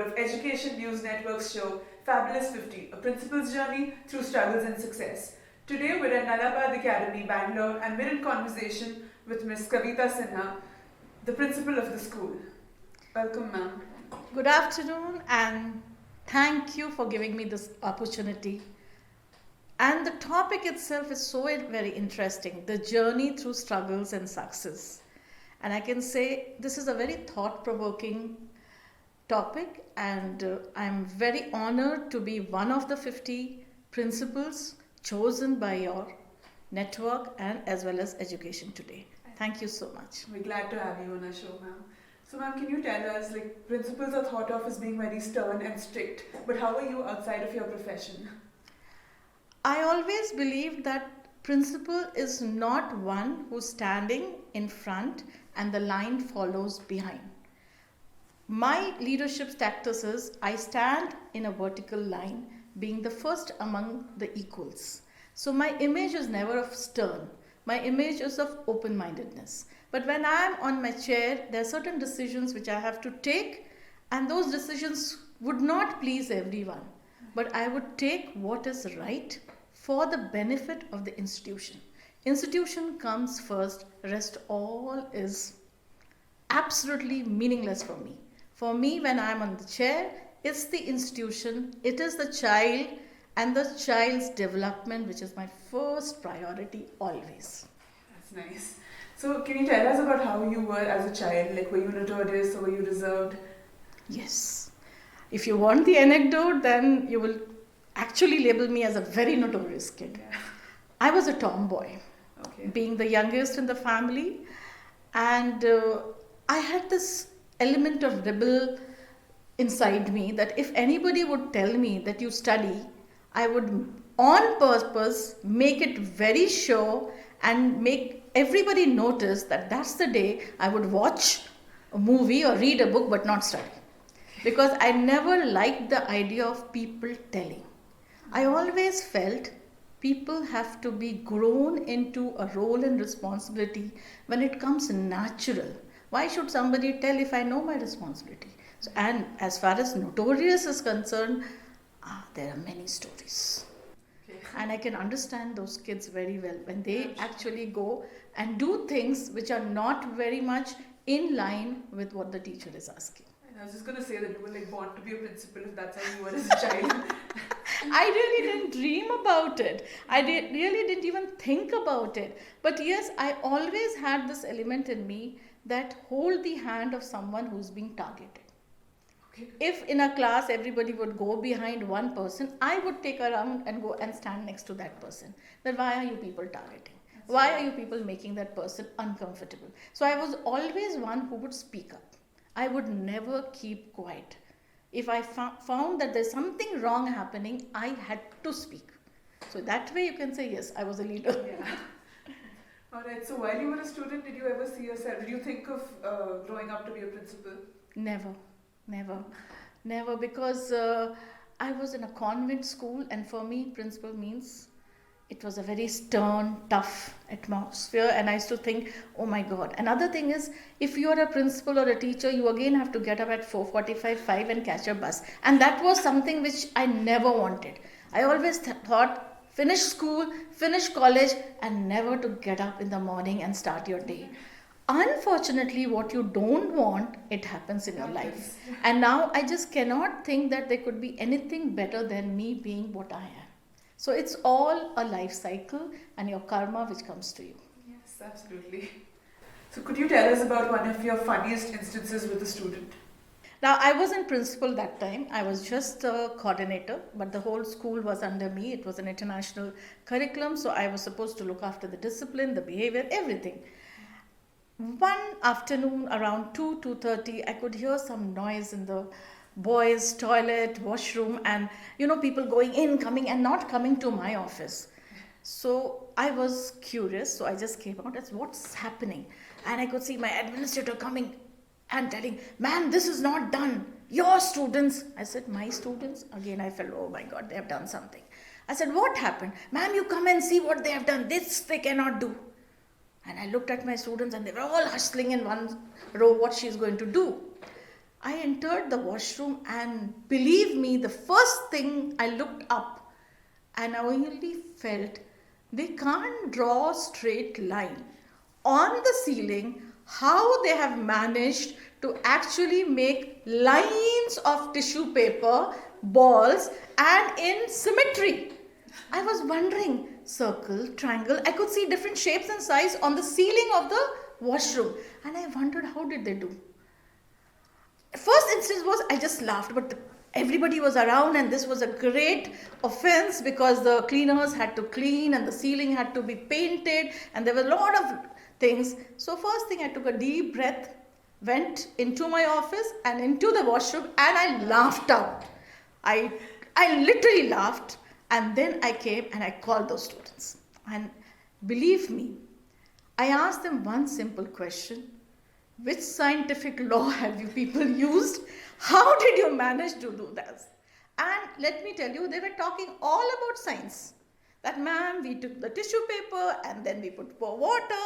of Education News Network's show Fabulous 50, a principal's journey through struggles and success. Today we're at Nalabad Academy, Bangalore, and we're in conversation with Miss Kavita Sinha, the principal of the school. Welcome, ma'am. Good afternoon, and thank you for giving me this opportunity. And the topic itself is so very interesting, the journey through struggles and success. And I can say this is a very thought-provoking topic, and I'm very honored to be one of the 50 principals chosen by your network and as well as Education Today. Thank you so much. We're glad to have you on our show, ma'am. So, ma'am, can you tell us, principals are thought of as being very stern and strict, but how are you outside of your profession? I always believed that principal is not one who's standing in front and the line follows behind. My leadership tactics is I stand in a vertical line, being the first among the equals. So my image is never of stern. My image is of open-mindedness. But when I am on my chair, there are certain decisions which I have to take, and those decisions would not please everyone. But I would take what is right for the benefit of the institution. Institution comes first, rest all is absolutely meaningless for me. For me, when I am on the chair, it's the institution, it is the child and the child's development, which is my first priority always. That's nice. So, can you tell us about how you were as a child? Were you notorious or were you reserved? Yes. If you want the anecdote, then you will actually label me as a very notorious kid. Yeah. I was a tomboy, okay. Being the youngest in the family, and I had this element of rebel inside me that if anybody would tell me that you study, I would on purpose make it very sure and make everybody notice that that's the day I would watch a movie or read a book but not study. Because I never liked the idea of people telling. I always felt people have to be grown into a role and responsibility when it comes natural. Why should somebody tell if I know my responsibility? So, and as far as notorious is concerned, there are many stories. Okay. And I can understand those kids very well when they actually go and do things which are not very much in line with what the teacher is asking. I was just going to say that you were born to be a principal if that's how you were as a child. I really didn't dream about it. I really didn't even think about it. But yes, I always had this element in me that hold the hand of someone who's being targeted. Okay. If in a class everybody would go behind one person, I would take around and go and stand next to that person. Then why are you people targeting? Why are you people making that person uncomfortable? So I was always one who would speak up. I would never keep quiet. If I found that there's something wrong happening, I had to speak. So that way you can say, yes, I was a leader. Yeah. Alright, so while you were a student, did you ever see yourself, did you think of growing up to be a principal? Never, because I was in a convent school, and for me, principal means it was a very stern, tough atmosphere, and I used to think, oh my God. Another thing is, if you are a principal or a teacher, you again have to get up at 4:45, 5 and catch a bus. And that was something which I never wanted. I always thought, finish school, finish college, and never to get up in the morning and start your day. Unfortunately, what you don't want, it happens in your life. And now I just cannot think that there could be anything better than me being what I am. So it's all a life cycle and your karma which comes to you. Yes, absolutely. So could you tell us about one of your funniest instances with a student? Now, I wasn't principal that time. I was just a coordinator, but the whole school was under me. It was an international curriculum, so I was supposed to look after the discipline, the behavior, everything. One afternoon around 2:30, I could hear some noise in the boys' toilet, washroom, and people going in, coming, and not coming to my office. So I was curious, so I just came out as what's happening, and I could see my administrator coming and telling, ma'am, this is not done. Your students. I said, my students? Again, I felt, oh my God, they have done something. I said, what happened? Ma'am, you come and see what they have done. This they cannot do. And I looked at my students and they were all hustling in one row what she's going to do. I entered the washroom, and believe me, the first thing I looked up and I only felt they can't draw a straight line on the ceiling. How they have managed to actually make lines of tissue paper, balls, and in symmetry. I was wondering, circle, triangle, I could see different shapes and size on the ceiling of the washroom, and I wondered how did they do. First instance was I just laughed, but everybody was around, and this was a great offense because the cleaners had to clean and the ceiling had to be painted, and there were a lot of things. So first thing, I took a deep breath, went into my office and into the washroom, and I laughed out. I I literally laughed, and then I came and I called those students. And believe me, I asked them one simple question: which scientific law have you people used? How did you manage to do that? And let me tell you, they were talking all about science. That, ma'am, we took the tissue paper and then we put water,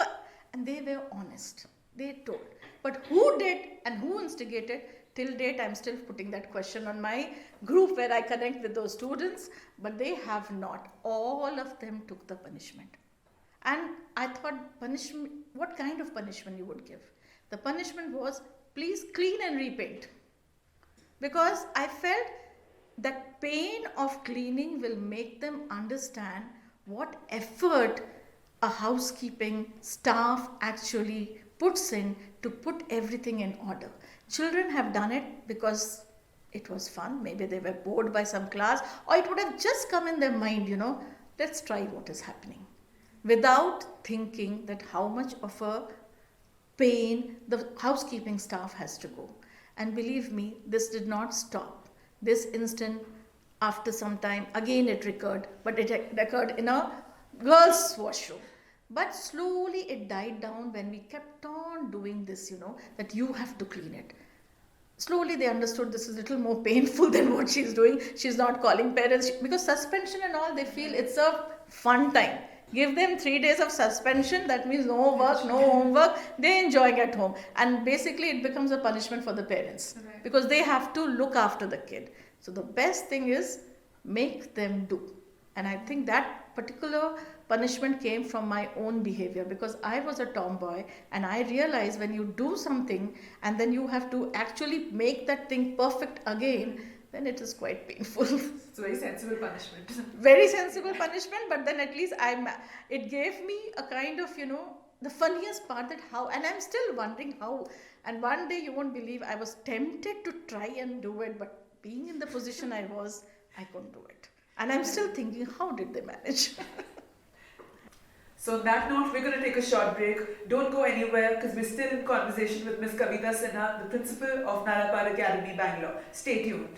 and they were honest. They told. But who did and who instigated? Till date, I'm still putting that question on my group where I connect with those students, but they have not. All of them took the punishment. And I thought, punishment, what kind of punishment you would give? The punishment was, please clean and repaint. Because I felt that pain of cleaning will make them understand what effort a housekeeping staff actually puts in to put everything in order. Children have done it because it was fun. Maybe they were bored by some class, or it would have just come in their mind, let's try what is happening, without thinking that how much of a pain the housekeeping staff has to go. And believe me, this did not stop. This instant, after some time, again it recurred, but it occurred in a girls' washroom. But slowly it died down when we kept on doing this, that you have to clean it. Slowly they understood this is a little more painful than what she's doing. She's not calling parents, because suspension and all, they feel it's a fun time. Give them 3 days of suspension, that means no work, no homework, they're enjoying at home. And basically it becomes a punishment for the parents, Right. because they have to look after the kid. So the best thing is make them do. And I think that particular punishment came from my own behavior, because I was a tomboy, and I realized when you do something and then you have to actually make that thing perfect again, then it is quite painful. It's a very sensible punishment. Very sensible punishment, but then at least it gave me a kind of, the funniest part, that how, and I'm still wondering how. And one day, you won't believe, I was tempted to try and do it, but being in the position I was, I couldn't do it. And I'm still thinking, how did they manage? So on that note, we're going to take a short break. Don't go anywhere, because we're still in conversation with Ms. Kavita Sinha, the principal of Nalapar Academy, Bangalore. Stay tuned.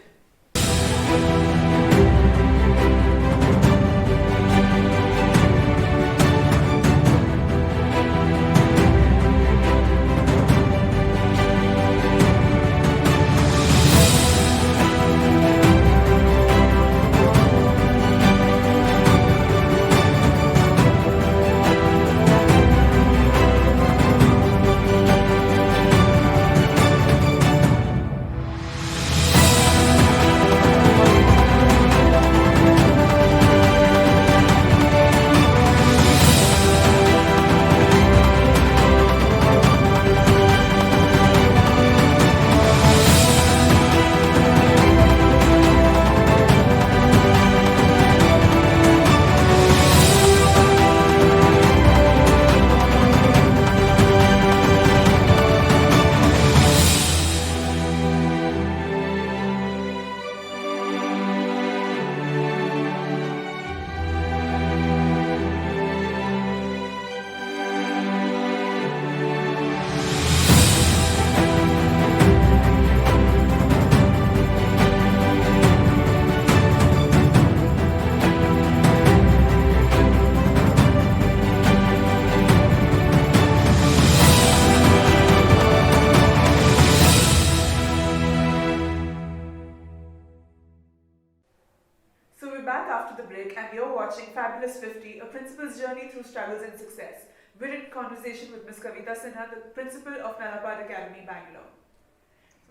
So we're back after the break, and you're watching Fabulous 50, a principal's journey through struggles and success. We're in conversation with Ms. Kavita Sinha, the principal of Nalapar Academy, Bangalore.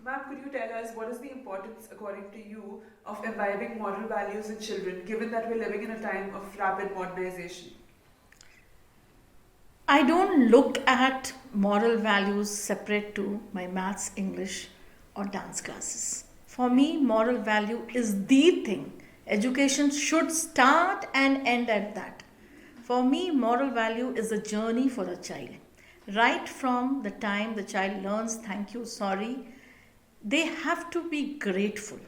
Ma'am, could you tell us what is the importance, according to you, of imbibing moral values in children, given that we're living in a time of rapid modernization? I don't look at moral values separate to my maths, English, or dance classes. For me, moral value is the thing. Education should start and end at that. For me, moral value is a journey for a child. Right from the time the child learns thank you, sorry, they have to be grateful.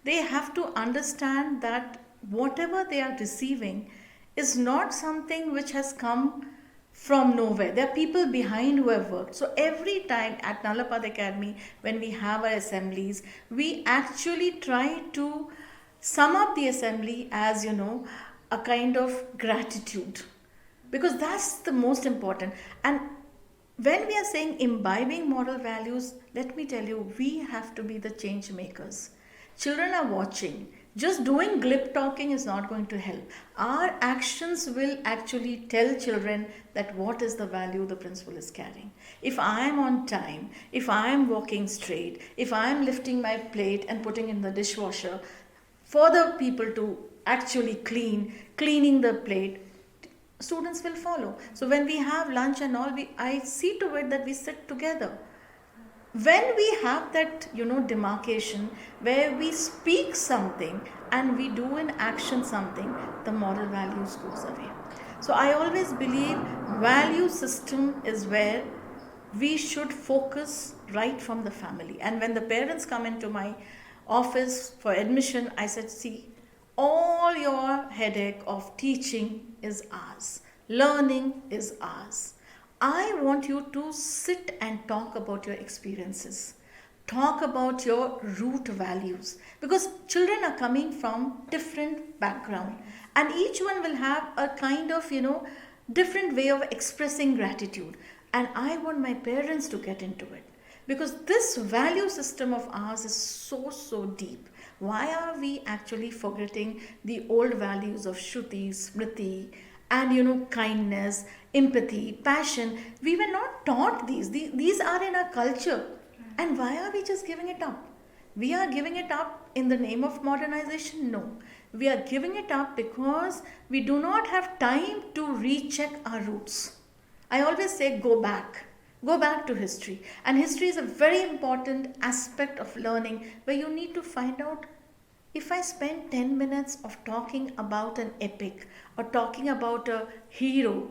They have to understand that whatever they are receiving is not something which has come from nowhere. There are people behind who have worked. So every time at Nalapad Academy, when we have our assemblies, we actually try to sum up the assembly as, a kind of gratitude. Because that's the most important. And when we are saying imbibing moral values, let me tell you, we have to be the change makers. Children are watching. Just doing glib talking is not going to help. Our actions will actually tell children that what is the value the principal is carrying. If I am on time, if I am walking straight, if I am lifting my plate and putting in the dishwasher for the people to actually cleaning the plate, students will follow. So when we have lunch and all, I see to it that we sit together. When we have that, demarcation where we speak something and we do in action something, the moral values goes away. So I always believe value system is where we should focus right from the family. And when the parents come into my office for admission, I said, see, all your headache of teaching is ours. Learning is ours. I want you to sit and talk about your experiences. Talk about your root values. Because children are coming from different background. And each one will have a kind of, different way of expressing gratitude. And I want my parents to get into it. Because this value system of ours is so deep. Why are we actually forgetting the old values of Shruti, Smriti, and kindness, empathy, passion? We were not taught these. These are in our culture. And why are we just giving it up? We are giving it up in the name of modernization? No. We are giving it up because we do not have time to recheck our roots. I always say go back. Go back to history. And history is a very important aspect of learning where you need to find out, if I spend 10 minutes of talking about an epic or talking about a hero,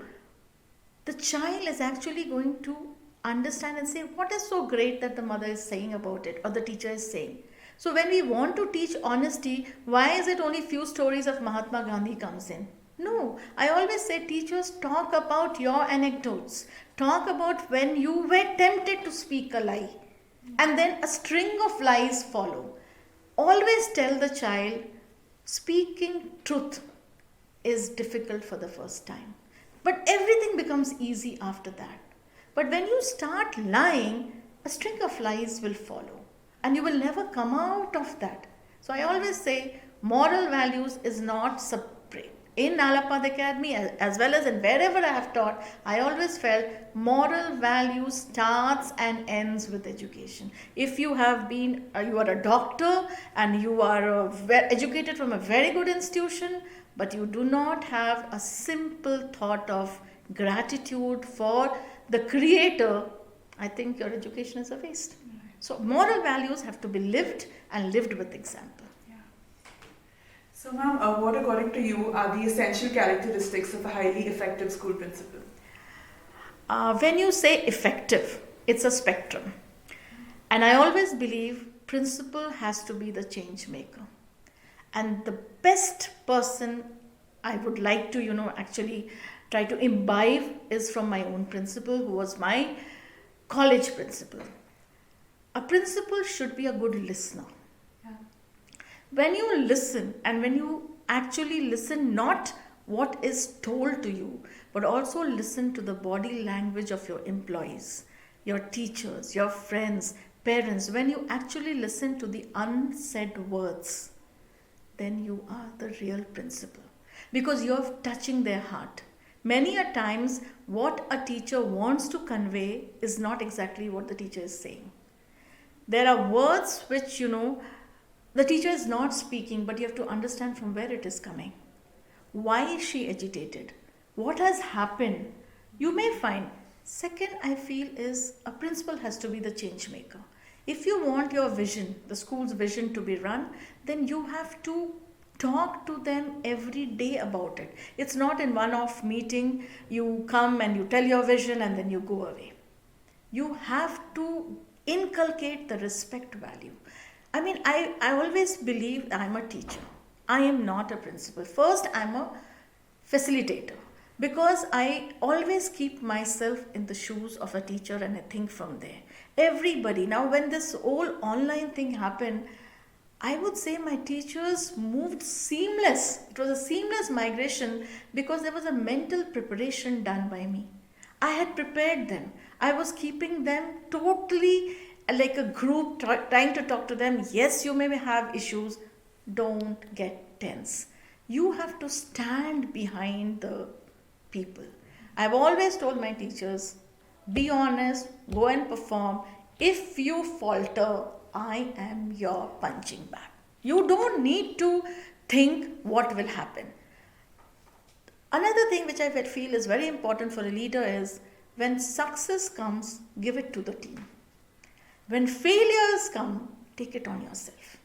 the child is actually going to understand and say, what is so great that the mother is saying about it or the teacher is saying. So when we want to teach honesty, why is it only few stories of Mahatma Gandhi comes in? No, I always say, teachers, talk about your anecdotes. Talk about when you were tempted to speak a lie and then a string of lies follow. Always tell the child, speaking truth is difficult for the first time. But everything becomes easy after that. But when you start lying, a string of lies will follow. And you will never come out of that. So I always say, moral values is not separate. In Nalapad Academy, as well as in wherever I have taught, I always felt moral value starts and ends with education. If you have been, you are a doctor and you are educated from a very good institution, but you do not have a simple thought of gratitude for the creator, I think your education is a waste. So moral values have to be lived and lived with example. So ma'am, what according to you are the essential characteristics of a highly effective school principal? When you say effective, it's a spectrum. And I always believe principal has to be the change maker. And the best person I would like to, actually try to imbibe is from my own principal, who was my college principal. A principal should be a good listener. When you listen, and when you actually listen not what is told to you, but also listen to the body language of your employees, your teachers, your friends, parents, when you actually listen to the unsaid words, then you are the real principal. Because you're touching their heart. Many a times, what a teacher wants to convey is not exactly what the teacher is saying. There are words which, the teacher is not speaking, but you have to understand from where it is coming. Why is she agitated? What has happened? You may find. Second, I feel, is a principal has to be the change maker. If you want your vision, the school's vision, to be run, then you have to talk to them every day about it. It's not in one-off meeting, you come and you tell your vision and then you go away. You have to inculcate the respect value. I mean, I always believe I'm a teacher. I am not a principal. First, I'm a facilitator because I always keep myself in the shoes of a teacher and I think from there. Everybody, now when this whole online thing happened, I would say my teachers moved seamless. It was a seamless migration because there was a mental preparation done by me. I had prepared them. I was keeping them totally like a group, trying to talk to them. Yes, you may have issues. Don't get tense. You have to stand behind the people. I've always told my teachers, be honest, go and perform. If you falter, I am your punching bag. You don't need to think what will happen. Another thing which I feel is very important for a leader is when success comes, give it to the team. When failures come, take it on yourself.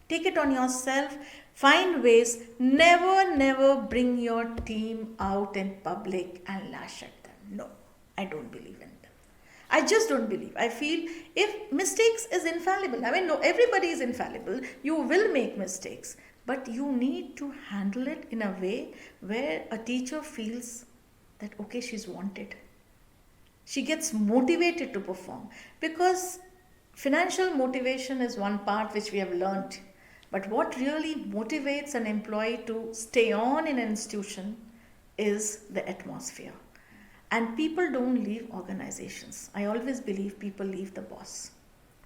Take it on yourself. Find ways. Never bring your team out in public and lash at them. No, I don't believe in them. I just don't believe. I feel if mistakes is infallible. I mean, no, everybody is infallible. You will make mistakes. But you need to handle it in a way where a teacher feels that, okay, she's wanted. She gets motivated to perform. Because financial motivation is one part which we have learned. But what really motivates an employee to stay on in an institution is the atmosphere. And people don't leave organizations. I always believe people leave the boss.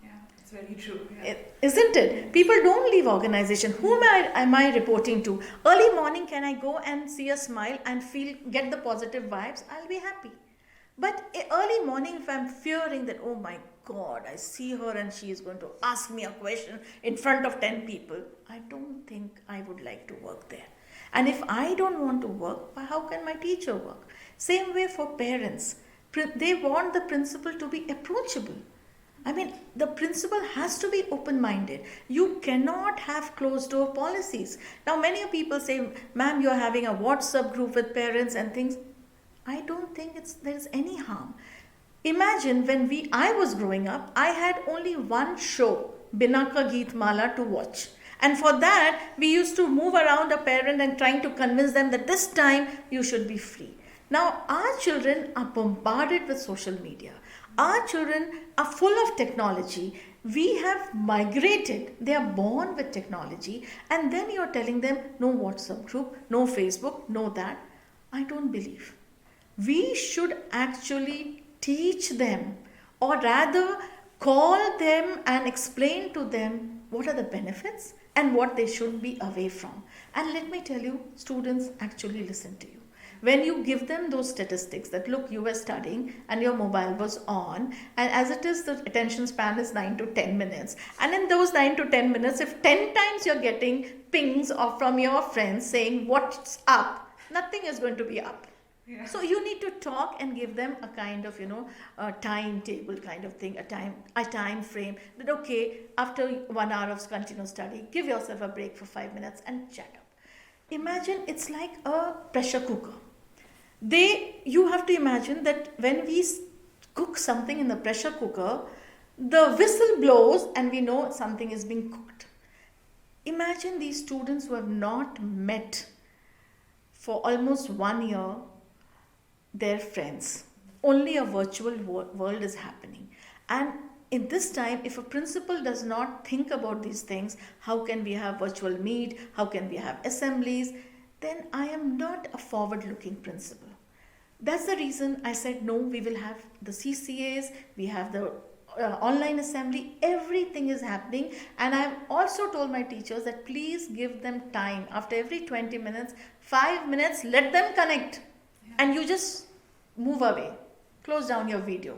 Yeah, it's very true. Yeah. Isn't it? People don't leave organization. Whom am I reporting to? Early morning, can I go and see a smile and get the positive vibes? I'll be happy. But early morning, if I'm fearing that, oh my God, I see her and she is going to ask me a question in front of 10 people, I don't think I would like to work there. And if I don't want to work, how can my teacher work? Same way for parents. They want the principal to be approachable. I mean, the principal has to be open-minded. You cannot have closed-door policies. Now, many people say, ma'am, you're having a WhatsApp group with parents and things. I don't think there's any harm. Imagine when I was growing up, I had only one show, Binaka Geet Mala, to watch. And for that, we used to move around a parent and trying to convince them that this time you should be free. Now, our children are bombarded with social media. Our children are full of technology. We have migrated. They are born with technology. And then you're telling them, no WhatsApp group, no Facebook, no that. I don't believe. We should actually teach them, or rather call them and explain to them what are the benefits and what they should be away from. And let me tell you, students actually listen to you. When you give them those statistics that, look, you were studying and your mobile was on, and as it is, the attention span is 9 to 10 minutes. And in those 9 to 10 minutes, if 10 times you're getting pings from your friends saying, what's up, nothing is going to be up. Yeah. So you need to talk and give them a kind of, a timetable kind of thing, a time frame that, okay, after 1 hour of continuous study, give yourself a break for 5 minutes and chat up. Imagine it's like a pressure cooker. You have to imagine that when we cook something in the pressure cooker, the whistle blows and we know something is being cooked. Imagine these students who have not met for almost 1 year their friends. Only a virtual world is happening. And in this time, if a principal does not think about these things, how can we have virtual meet? How can we have assemblies? Then I am not a forward-looking principal. That's the reason I said, no, we will have the CCAs, we have the online assembly, everything is happening. And I've also told my teachers that please give them time. After every 20 minutes, 5 minutes, let them connect. Yeah. And you just move away, close down your video.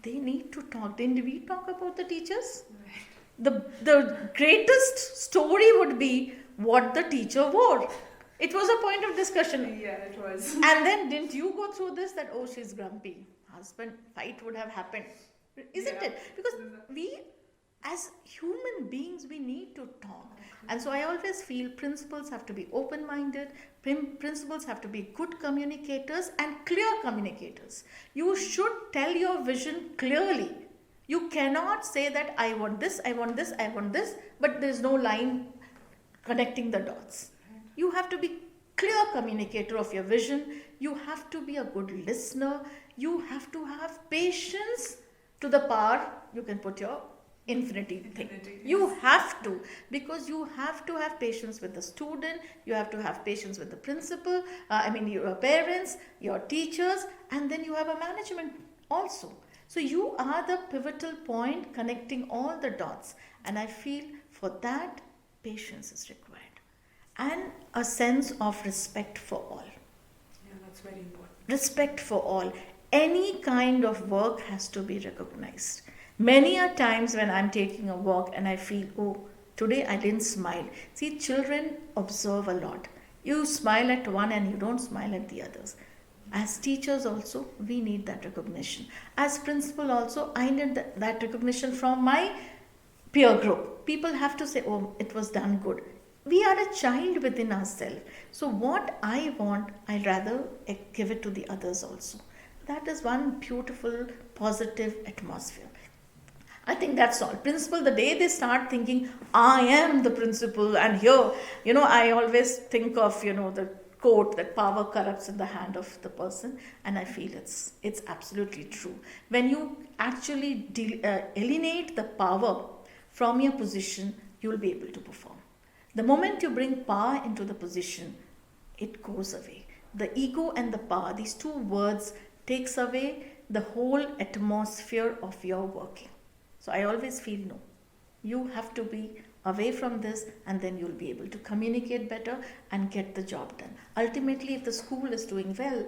They need to talk. Didn't we talk about the teachers? Right. The greatest story would be what the teacher wore. It was a point of discussion. Yeah, it was. And then didn't you go through this that, oh, she's grumpy? Husband fight would have happened. Isn't Yeah. it? Because we as human beings we need to talk. And so I always feel principals have to be open-minded, principals have to be good communicators and clear communicators. You should tell your vision clearly. You cannot say that I want this, I want this, I want this, but there's no line connecting the dots. You have to be clear communicator of your vision. You have to be a good listener. You have to have patience to the power you can put your infinity thing. You have to, because you have to have patience with the student, you have to have patience with the principal, your parents, your teachers, and then you have a management also. So you are the pivotal point connecting all the dots, and I feel for that patience is required and a sense of respect for all. Yeah, that's very important. Respect for all. Any kind of work has to be recognized. Many a times when I'm taking a walk and I feel, oh, today I didn't smile. See, children observe a lot. You smile at one and you don't smile at the others. As teachers also, we need that recognition. As principal also, I need that recognition from my peer group. People have to say, oh, it was done good. We are a child within ourselves. So what I want, I rather give it to the others also. That is one beautiful, positive atmosphere. I think that's all. Principal, the day they start thinking, I am the principal, and here, I always think of, the quote that power corrupts in the hand of the person, and I feel it's absolutely true. When you actually alienate the power from your position, you will be able to perform. The moment you bring power into the position, it goes away. The ego and the power, these two words, takes away the whole atmosphere of your working. So I always feel no. You have to be away from this, and then you'll be able to communicate better and get the job done. Ultimately, if the school is doing well,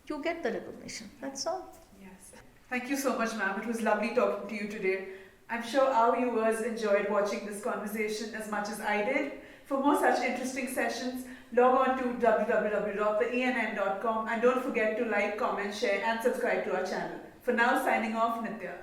you get the recognition. That's all. Yes. Thank you so much, ma'am. It was lovely talking to you today. I'm sure our viewers enjoyed watching this conversation as much as I did. For more such interesting sessions, log on to www.theenn.com and don't forget to like, comment, share and subscribe to our channel. For now, signing off, Nitya.